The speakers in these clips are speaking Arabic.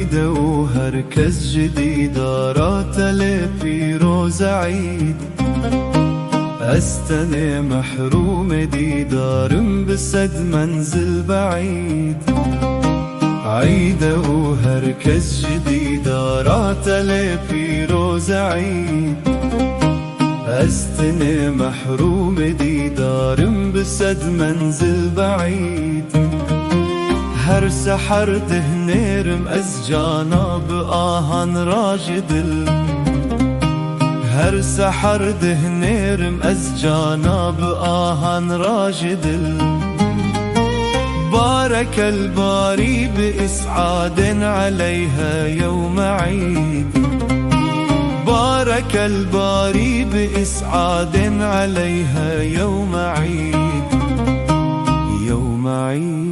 عيدة وهركز جديد راتل فيروز عيد أستني محروم ديدار بسد منزل بعيد. عيدة وهركز جديد راتل فيروز عيد أستني محروم ديدار بسد منزل بعيد. هر سحر دهنير مأزجانا بآهن راجدل هر سحر دهنير مأزجانا بآهن راجدل. بارك الباري بإسعاد عليها يوم عيد بارك الباري بإسعاد عليها يوم عيد يوم عيد.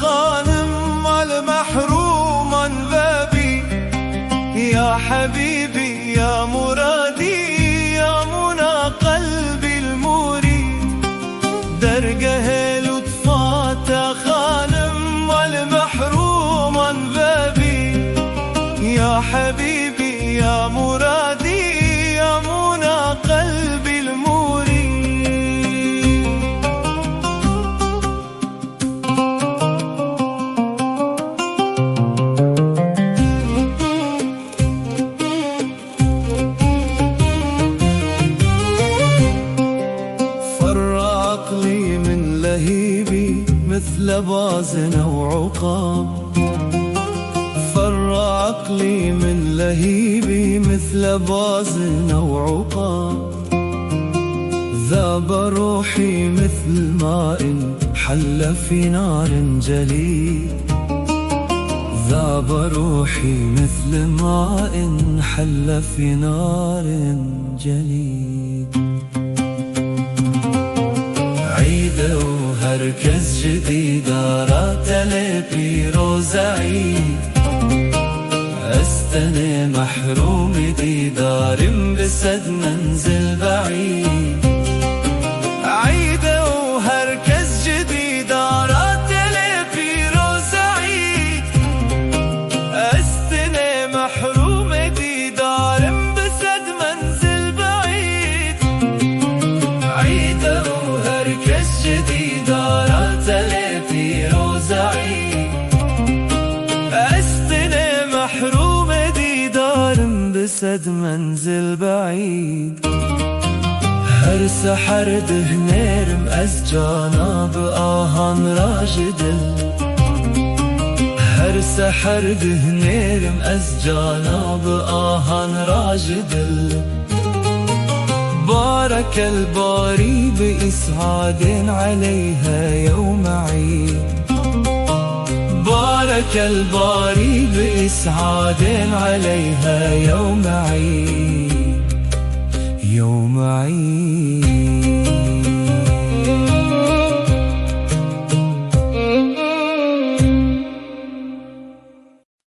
خانم المحروم بابي يا حبيبي يا مرادي يا منى قلبي المريد. درجه لطفات خانم المحروم بابي يا حبيبي يا مرادي يا منى قلبي المريد. عقلي من لهيبي مثل بازن وعقاب فر عقلي من لهيبي مثل بازن وعقاب. ذاب روحي مثل ماء حل في نار جليد ذاب روحي مثل ماء حل في نار جليد. عيدة وهركز جديد راتل فيروز عيد أستني محروم ديدار بسد منزل بعيد. عيدة وهركز جديد راتل فيروز عيد أستني محروم ديدار بسد منزل بعيد. عيدة وهركز جديد راتل فيروز عيد أستني محروم ديدار بسد منزل بعيد. هر سحر دهنير مأزجانا بآهن راجدل هر سحر دهنير مأزجانا بآهن راجدل. بارك الباري بإسعاد عليها يوم عيد بارك الباري بإسعاد عليها يوم عيد يوم عيد.